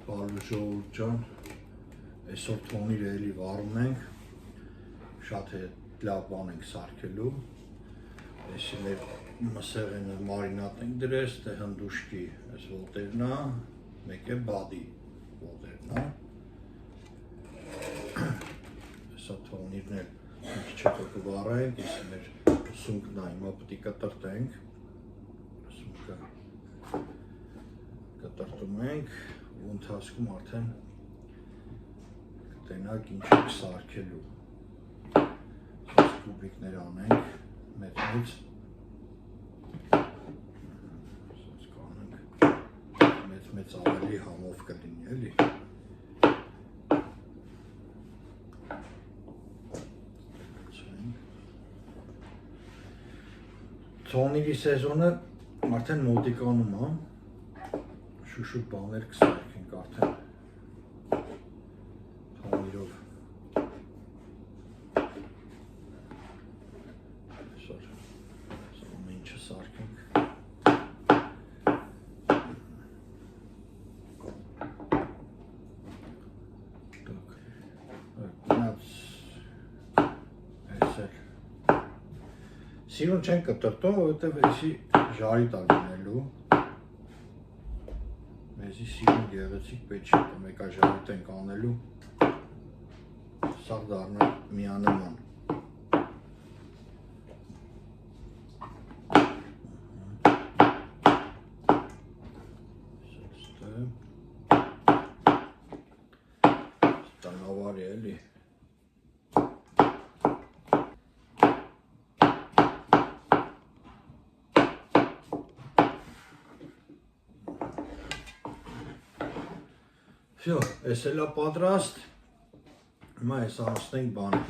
Balujol ջան, այսօր թոնիրը էլի վարում ենք, շատ է լավ բան ենք սարքելու, այսի մեր մսեղենը մարինատ ենք դրես, թե հնդուշկի այս ոտերն է, մեկ է բադի ոտերն է, այսա թոնիրն էլ մի քիչ հետո կվառենք, այսի մեր սունկն է, հիմա պետք է կտրտենք, սունկը կտրտում ենք, ու ընթացքում արդեն կտենակ ինչ ենք սարքելու, կուբիկներ անենք, մեծ, մեծ ավելի համով կլինի էլի, թոնիրի սեզոնը արդեն մոտիկանում է, շուշուտ բաներ կսարքենք արդեն թոնիրով, այսօր ամեն ինչը սարքենք, սիրուն չեն կտրտում, որովհետև էսի ժարի տա լինելու, մեզի սիրուն գեղեցիկ պետք չի, մեկա ժարիտ ենք անելու, սաղ դառնա միանման։ Տնավար է էլի։ Всё, այս էլ է պատրաստ, հիմա այս անցնենք բանը,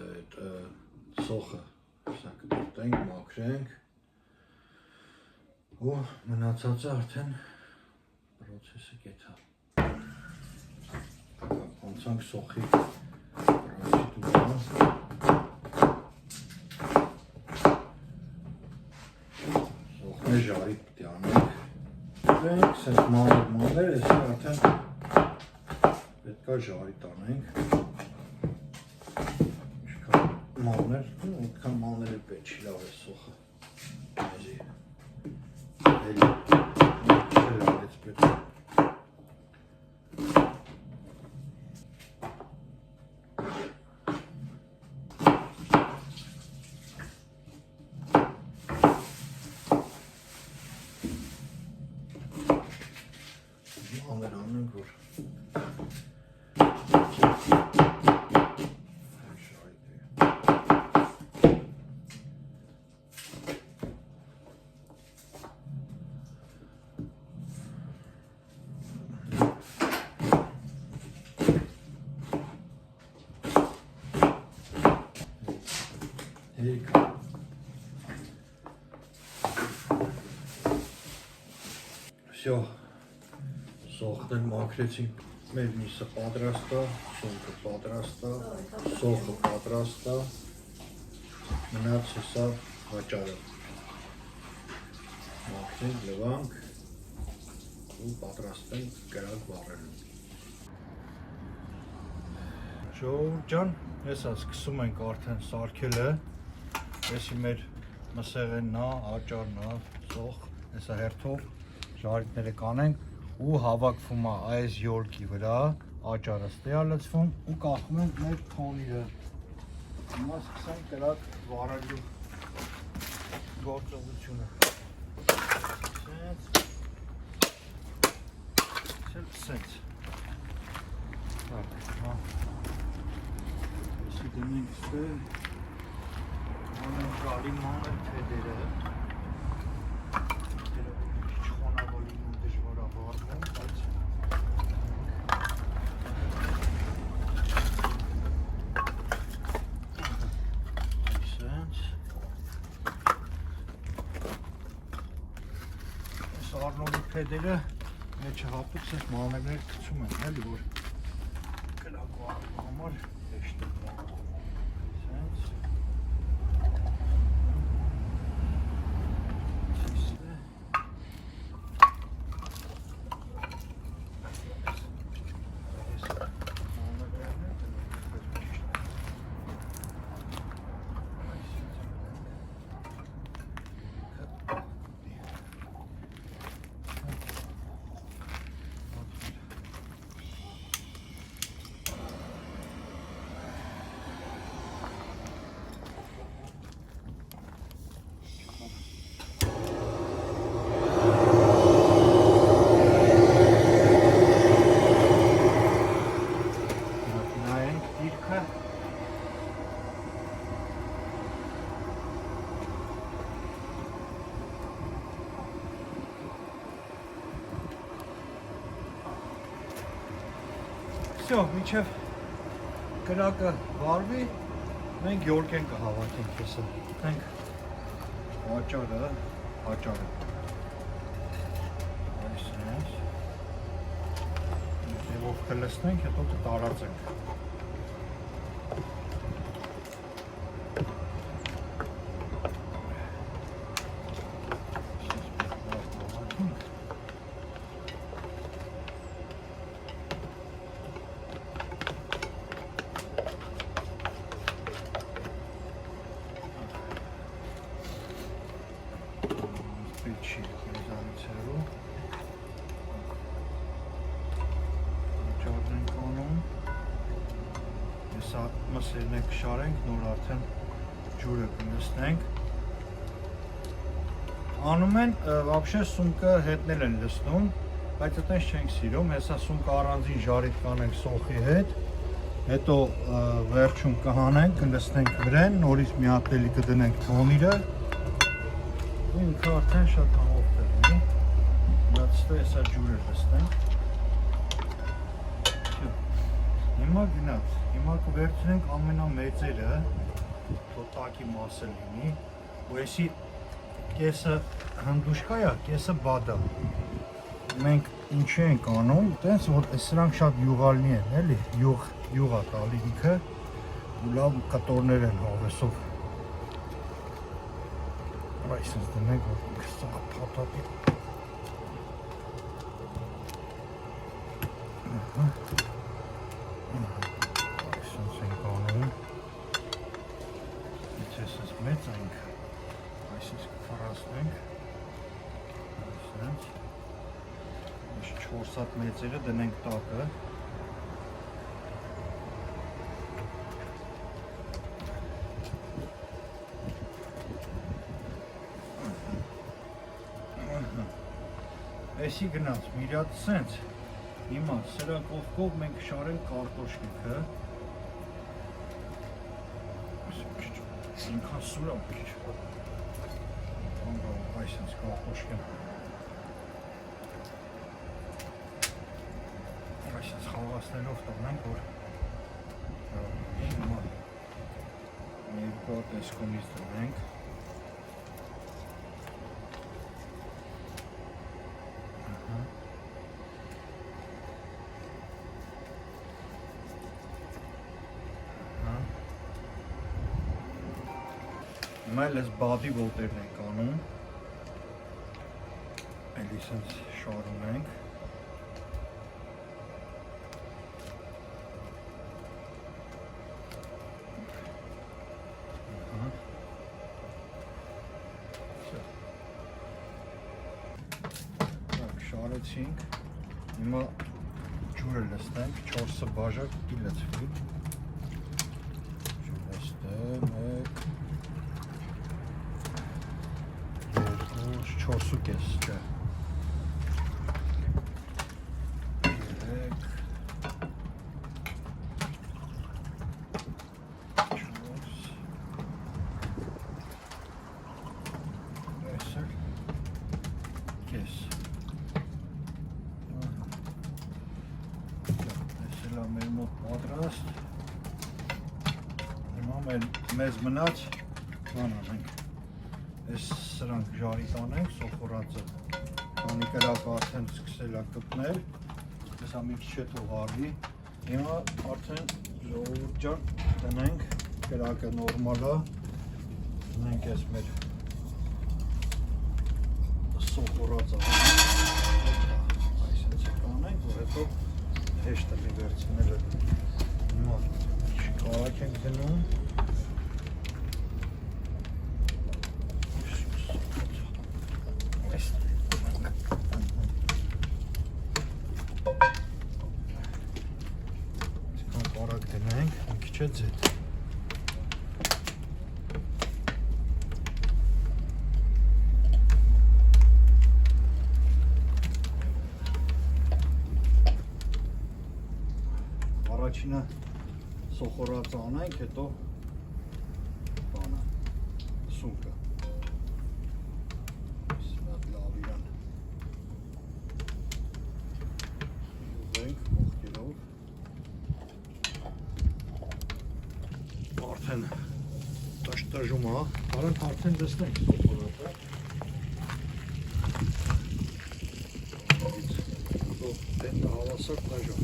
այդ սոխը, սա կտրտենք, մաքրենք, ու մնացածը արդեն պրոցեսը կեթա, անցանք սոխի պրոցեդուրան, սոխն է ժարի պիտի անենք, սենց մաներ, այսի արդեն պետքա ժարի տանենք, ինչքան մաներ, այդքան մաներ է պետք չի լավ է սոխը, մեզի, էլի, լավեց պետք է։ Всё, սոխն էլ մաքրեցինք, մեր միսը պատրաստ է, սունկը պատրաստ է, սոխը պատրաստ է, մնաց հեսա վաճարը, մաքրենք, լվանք ու պատրաստ ենք կրակ վառելու։ Ժողովուրդ ջան, հեսա սկսում ենք արդեն սարքելը, հեսի մեր մսեղենն է, աճարն է, սոխ, հեսա հերթով ժարիտները կանենք ու հավաքվում է այս յոլկի վրա, աճարը ստե է լցվում ու կախում ենք մեր թոնիրը։ Հիմա սկսենք կրակ վառելու գործողությունը։ Սենց։ Այսի դնենք ստե, անենք գալի մանր թեդերը։ Արնովի փեդերը մեջը հատուկ սենց մաներներ գցում են, էլի որ կրակ վառելու համար հեշտ է։ Սենց։ Всё, միջև կրակը վարվի, մենք յորկեն կհավաքենք հեսը։ Ենք հաճարը։ Այսպես։ Եվով կլսնենք, հետո կտարածենք։ Սա մսերն ենք շարենք, նոր արդեն ջուրը կլսնենք։ Անում են, вообще սունկը հետնել են լսնում, բայց այդպես չենք սիրում, հեսա սունկը առանձին ժարիտ կանենք սոխի հետ, հետո վերջում կհանենք, կլսնենք վրեն, նորից մի հատ էլի կդնենք թոնիրը, ու ինքը արդեն շատ համով կլինի, դատստո հեսա ջուրը լսնենք։ Հիմա գնաց, հիմա կվերցնենք ամենամեծերը, տոտակի մասը լինի, ու եսի կեսը հնդուշկա է, կեսը բադա։ Մենք ինչի ենք անում, տենց որ սրանք շատ յուղալնի են, էլի, յուղա տալի ինքը, ու լավ կտորներ են հավեսով։ Այսպես դնենք, որ սաղ պատատի։ Այսպես ենք անում, իցեսս մեծ ենք, այսպես կվարասնենք, այսպես, ինչ 4 հատ մեծերը դնենք տակը, Էսի գնաց, միրյատ սենց, հիմա սրա կողքով մենք շարենք կարտոշկիքը, ինքան սուրա ու քիչ, այսպես կարտոշկեն, այսպես խաղացնելով տանենք, որ հիմա երկու հատ էսկոմից դնենք, Հիմա էլ ես բադի ոտերն ենք անում, էլի սենց շարում ենք, շարեցինք, հիմա ջուրը լսնենք, 4 բաժակ պիտի լցվի, լսնեմ, 4 ու կես, չէ, 3, 4, 10 կես, այսել է մեր մոտ պատրաստ, հիմա մեզ մնաց բան անենք, Ես սրանք ժարի տանենք, սոխորածը, քանի կրակը արդեն սկսել է կպնել, հեսա մի քիչ հետո վարվի, հիմա արդեն ժողովուրդ ջան տնենք, կրակը նորմալ է, տնենք ես մեր սոխորածը, այսպես կանենք, որ հետո հեշտ է մի վերցնելը, հիմա կարակ ենք դնում, Չէ ձետ Առաջինը սոխորած անենք, հետո բանը, սունկը Սրատ լավ իրան ուզենք մողկերով բաժում է, առանց արդեն դեսնենք սոխորատը։ Դենտը հավասար բաժում։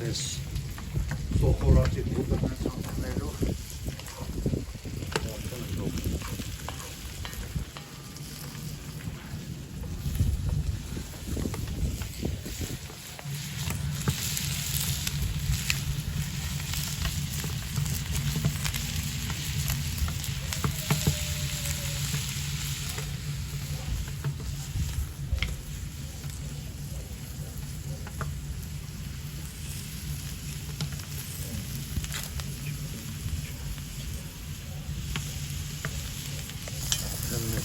Ես սոխորատի ուտերնեց անքնելով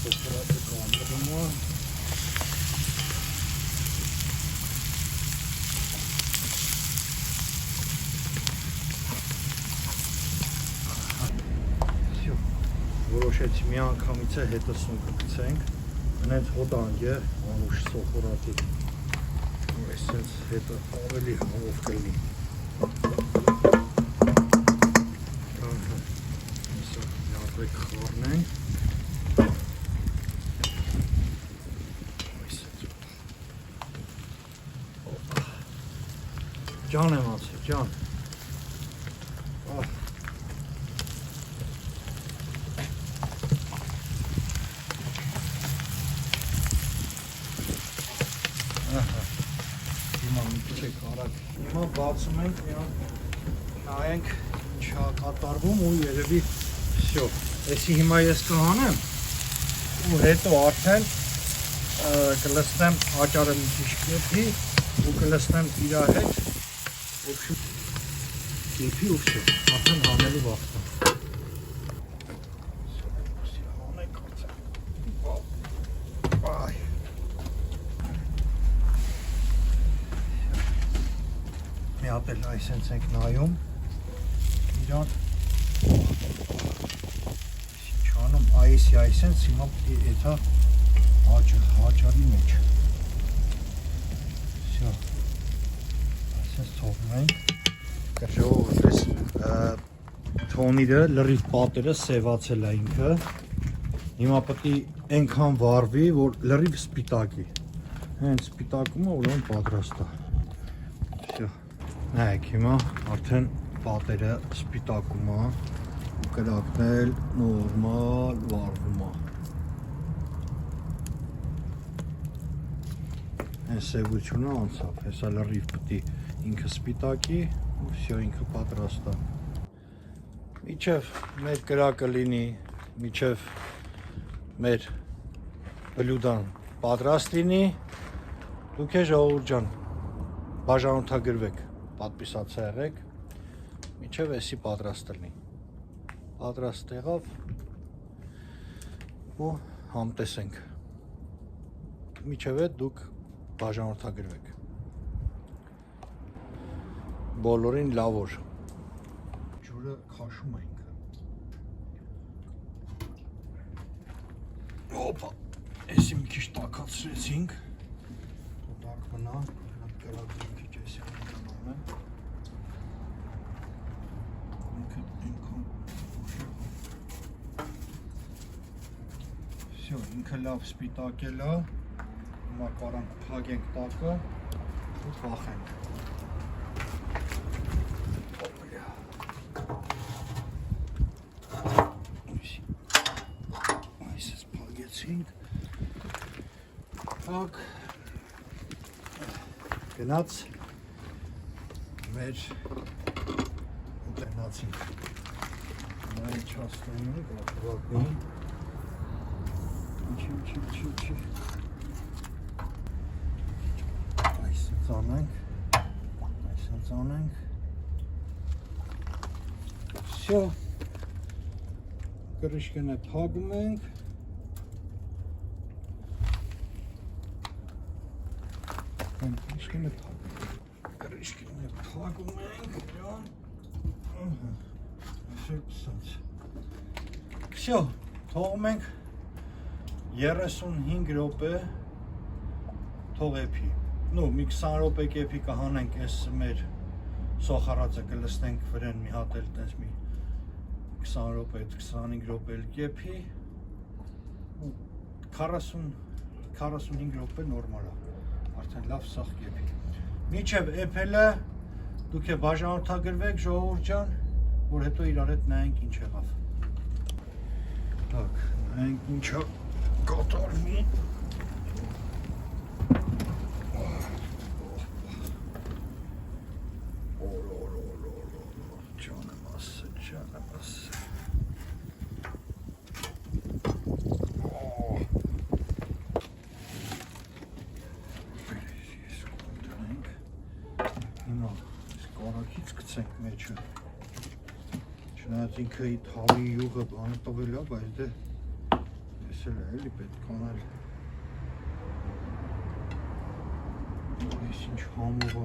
սոխորատը կանդրում է։ Որոշեցի մի անգամից է հետը սունկը գցենք, հենց հոտանք է անուշ սոխորատի, այսպես հետը ավելի համով կլինի։ Այսը միապեկ խառնենք։ Ջան եմ ասել, ջան։ Հիմա մի քիչ արագ։ Հիմա բացում ենք, նայենք ինչա կատարվում ու երևի վсё։ Էսի հիմա ես կհանեմ ու հետո արդեն կլցնեմ աճարը մի քիչ կեփի ու կլցնեմ իր հետ։ Կեփի ու վсё, արդեն հանելու վաղտա։ Մի հատ էլ այսենց ենք նայում իրան չանում այսի այսենց հիմա էթա հաճարի մեջ վсё այսենց թողնում ենք կժողովես թոնիրը լրիվ պատերը սևացել է ինքը հիմա պետք է այնքան վառվի որ լրիվ սպիտակի հենց սպիտակումը ուրեմն պատրաստ է վсё նայեք հիմա արդեն պատերը սպիտակում է ու կրակն էլ նորմալ վառվում է այս սևությունը անցավ հեսա լրիվ պետք է ինքը սպիտակի ու վсё ինքը պատրաստ է միջև մեր կրակը լինի միջև մեր բլյուդան պատրաստ լինի դուք է ժողովուրդ ջան բաժանորդագրվեք պատպիսած եղեք միջև էսի պատրաստ լինի պատրաստ եղավ ու համտեսենք միջև այդ դուք բաժանորդագրվեք բոլորին լավ օր ջուրը քաշում ենք օպա էսի մի քիչ տաքացրեցինք տաք մնա կրակը մի քիչ էսի անցնում Всё, ինքը լավ սպիտակել է հիմա կարանք փակենք տակը ու փախենք այսպես փակեցինք փակ գնաց մեր ուտենացինք նայ չաստանում գաղտնի Չի այսպես անենք Всё կրիշկենը փակում ենք կրիշկենը փակում ենք Всё թողում ենք 35 րոպե թող էփի նո մի 20 րոպե կեպի կհանենք այս մեր սոխարածը կլստենք վրան մի հատ էլ տես մի 20 րոպե 25 րոպե էլ կեպի 40-45 րոպե նորմալ է արդեն լավ սախ կեպի միջև էփելը դուք է բաժանորդագրվեք ժողովուրդ ջան որ հետո իրար հետ նայենք ինչ եղավ так նայենք ինչա կատարվում Չնայած ինքը թավի յուղը բանը տվել է, բայց դե ես էլ էլի պետք անել ես ինչ համով է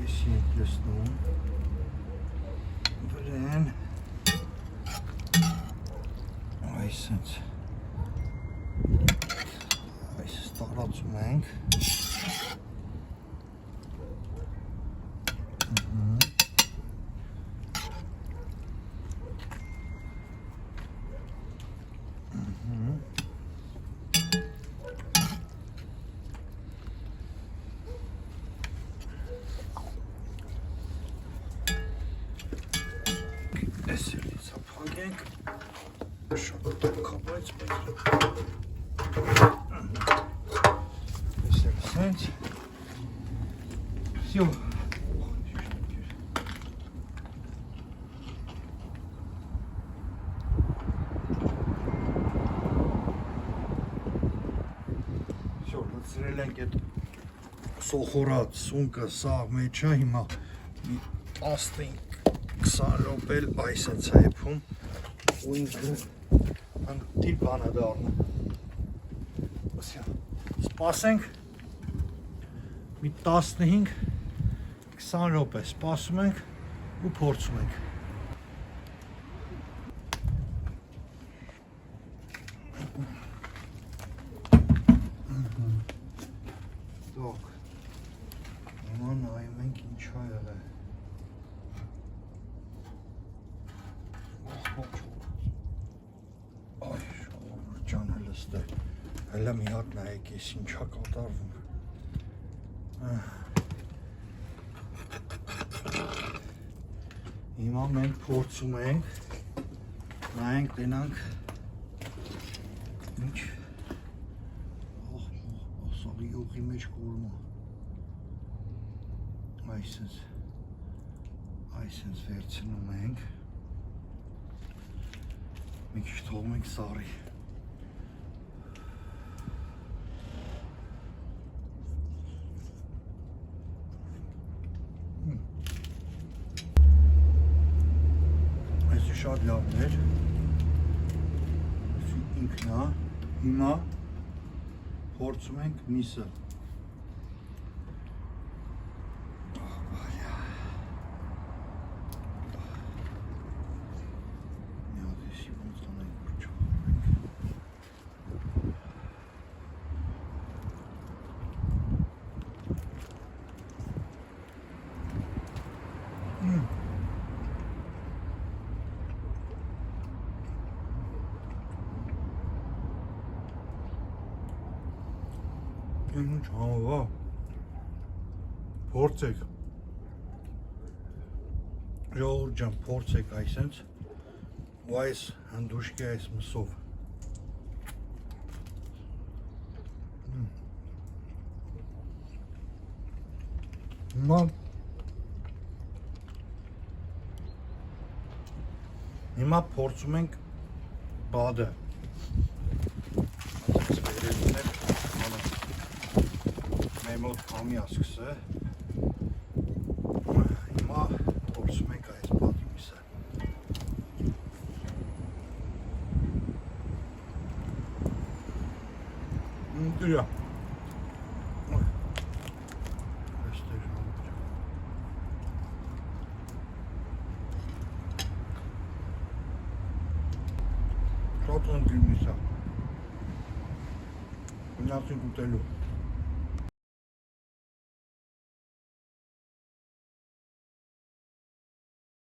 ես ենք լսնում վրեն այսենց այս ստարացում ենք Всё. Всё, լցրել ենք այդ սոխորած սունկը սաղ մեջը, հիմա մի 15-20 րոպե այսենց է եփում ու ինքը դիպ բան է դառնում։ Всё. Սպասենք մի 15-20 րոպե սպասում ենք ու փորձում ենք։ Դոք, հիմա նայում ենք ինչ ա եղել։ Այ շողովուրդ ջանը լստե, հելը մի հատ նայեք ես ինչ ա կատարվում։ Հիմա մենք փորձում ենք, նայենք տենանք ինչ սաղի յուղի մեջ կորում այսենց վերցնում ենք մի քիչ թողում ենք սառի այսի շատ լավն էր ինքն է հիմա փորձում ենք միսը Ինչ համովա, փորձեք, ժողովուրդ ջան, փորձեք այսենց ու այս հնդուշկի այս մսով հիմա փորձում ենք բադը մոտ կամի ասկսը հիմա փորձում ենք այս բադի միսը դրա Ածան դիմի սա։ Գնացինք ուտելու։